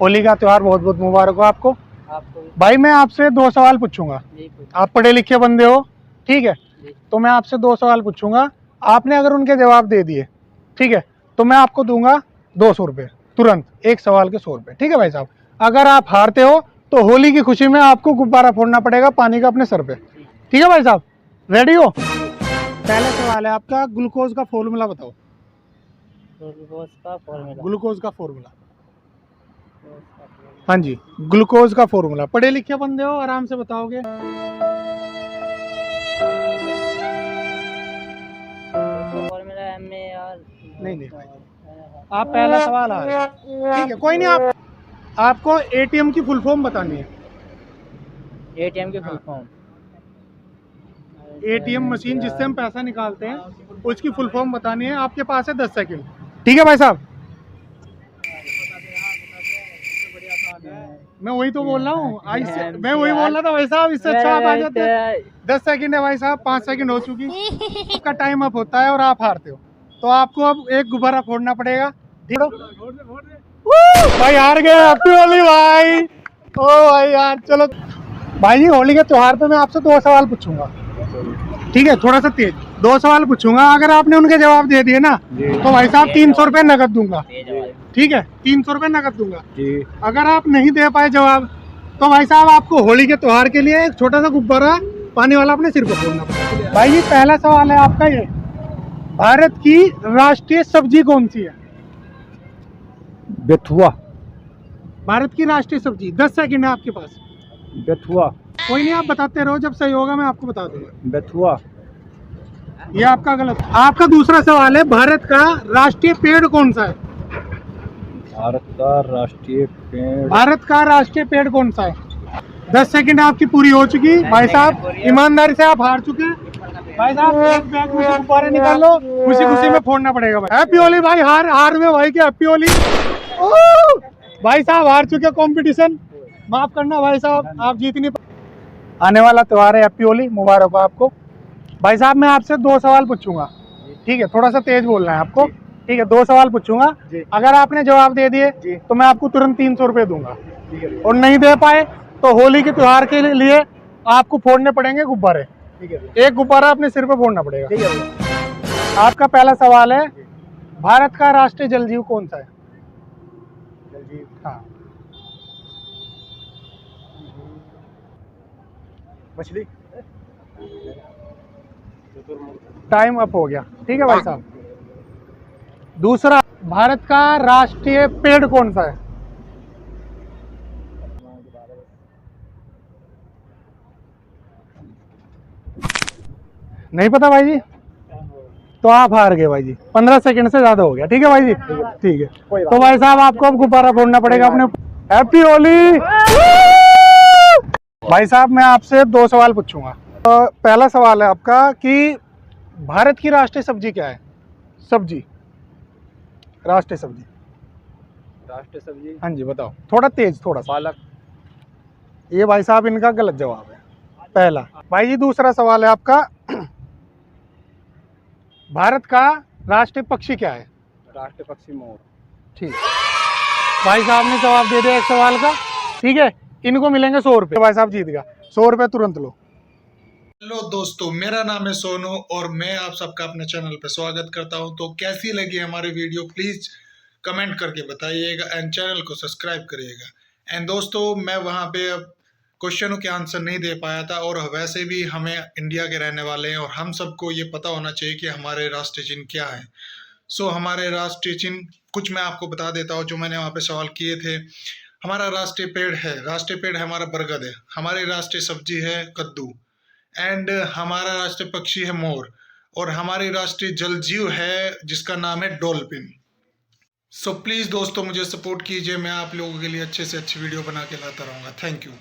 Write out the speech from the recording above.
होली का त्योहार बहुत बहुत मुबारक हो आपको। भाई मैं आपसे 2 सवाल पूछूंगा, आप पढ़े लिखे बंदे हो, ठीक है? तो मैं आपसे 2 सवाल पूछूंगा, आपने अगर उनके जवाब दे दिए, ठीक है, तो मैं आपको दूंगा 200 रुपये तुरंत, एक सवाल के 100 रुपये, ठीक है भाई साहब? अगर आप हारते हो तो होली की खुशी में आपको गुब्बारा फोड़ना पड़ेगा पानी का अपने सर पे, ठीक है भाई साहब? रेडी हो? पहला सवाल है आपका, ग्लूकोज का फॉर्मूला बताओ। ग्लूकोज का फॉर्मूला, हाँ जी, ग्लूकोज का फॉर्मूला। पढ़े लिखे बंदे हो, आराम से बताओगे। नहीं नहीं भाई, आप पहला सवाल आ रहे हैं, ठीक है, कोई नहीं। आपको एटीएम की फुल फॉर्म बतानी है। एटीएम की फुल फॉर्म? एटीएम मशीन जिससे हम पैसा निकालते हैं, उसकी फुल फॉर्म बतानी है। आपके पास है 10 सेकंड, ठीक है भाई साहब? मैं वही तो बोल रहा हूँ, मैं वही बोल रहा था भाई साहब, इससे अच्छा आप आ जाते। 10 सेकंड है भाई साहब, 5 सेकंड हो चुकी, आपका टाइम अप होता है और आप हारते हो, तो आपको अब एक गुब्बारा फोड़ना पड़ेगा, ठीक है? भाई हार गए, हैप्पी होली भाई। ओ भाई यार, चलो भाई जी, होली के त्योहार पे मैं आपसे 2 सवाल पूछूंगा, ठीक है? थोड़ा सा तेज 2 सवाल पूछूंगा, अगर आपने उनके जवाब दे दिए ना तो भाई साहब 300 रुपये नकद दूंगा, ठीक है? 300 रुपये नकद दूंगा। अगर आप नहीं दे पाए जवाब तो भाई साहब आपको होली के त्योहार के लिए एक छोटा सा गुब्बारा पानी वाला अपने सिर पर फोड़ना पड़ेगा। भाई जी पहला सवाल है आपका ये, भारत की राष्ट्रीय सब्जी कौन सी है? बेथुआ। भारत की राष्ट्रीय सब्जी, 10 सेकंड है आपके पास। बेथुआ। कोई नहीं, आप बताते रहो, जब सही होगा मैं आपको बता दूंगा। बेथुआ। ये आपका गलत। आपका दूसरा सवाल है, भारत का राष्ट्रीय पेड़ कौन सा है? भारत का राष्ट्रीय पेड़। भारत का राष्ट्रीय पेड़ कौन सा है? 10 सेकंड आपकी पूरी हो चुकी भाई साहब, ईमानदारी से आप हार चुके हैं भाई साहब। एक बैग में से गुब्बारे निकाल लो, खुशी खुशी में फोड़ना पड़ेगा भाई। हैप्पी होली भाई, हार में भाई की हैप्पी होली। भाई साहब हार चुके कंपटीशन, माफ करना भाई साहब, आप जीत नहीं। आने वाला त्योहार है, हैप्पी होली मुबारक हो आपको। भाई साहब मैं आपसे 2 सवाल पूछूंगा, ठीक है? थोड़ा सा तेज बोलना है आपको, ठीक है? 2 सवाल पूछूंगा, अगर आपने जवाब दे दिए तो मैं आपको तुरंत 300 रुपये दूंगा, और नहीं दे पाए तो होली के त्योहार के लिए आपको फोड़ने पड़ेंगे गुब्बारे, एक गुब्बारा अपने सिर पे फोड़ना पड़ेगा। आपका पहला सवाल है, भारत का राष्ट्रीय जल जीव कौन सा है? हाँ, मछली। टाइम अप हो गया, ठीक है भाई साहब? दूसरा, भारत का राष्ट्रीय पेड़ कौन सा है? नहीं पता भाई जी, तो आप हार गए भाई जी, 15 सेकंड से ज्यादा हो गया, ठीक है भाई जी? ठीक है, तो भाई साहब आपको अब गुब्बारा फोड़ना पड़ेगा अपने। हैप्पी होली। भाई साहब मैं आपसे 2 सवाल पूछूंगा। पहला सवाल है आपका कि भारत की राष्ट्रीय सब्जी क्या है? सब्जी, राष्ट्रीय सब्जी। राष्ट्रीय सब्जी, हाँ जी बताओ, थोड़ा तेज, थोड़ा सा। पालक। ये भाई साहब इनका गलत जवाब है, पहला। भाई जी दूसरा सवाल है आपका, भारत का राष्ट्रीय पक्षी क्या है? राष्ट्रीय पक्षी मोर। ठीक, भाई साहब ने जवाब दे दिया एक सवाल का, ठीक है? इनको मिलेंगे 100 रुपये, भाई साहब जीत गया, 100 रुपये तुरंत लो। हेलो दोस्तों, मेरा नाम है सोनू और मैं आप सबका अपने चैनल पे स्वागत करता हूं। तो कैसी लगी हमारी वीडियो प्लीज कमेंट करके बताइएगा एंड चैनल को सब्सक्राइब करिएगा। एंड दोस्तों मैं वहां पे अब क्वेश्चनों के आंसर नहीं दे पाया था, और वैसे भी हमें इंडिया के रहने वाले हैं और हम सबको ये पता होना चाहिए कि हमारे राष्ट्रीय चिन्ह क्या है। सो हमारे राष्ट्रीय चिन्ह कुछ मैं आपको बता देता हूँ जो मैंने वहाँ पे सवाल किए थे। हमारा राष्ट्रीय पेड़ है, हमारा बरगद है। हमारी राष्ट्रीय सब्जी है कद्दू, एंड हमारा राष्ट्रीय पक्षी है मोर, और हमारी राष्ट्रीय जल जीव है जिसका नाम है डॉल्फिन। सो प्लीज़ दोस्तों मुझे सपोर्ट कीजिए, मैं आप लोगों के लिए अच्छे से अच्छी वीडियो बना के लाता रहूँगा। Thank you.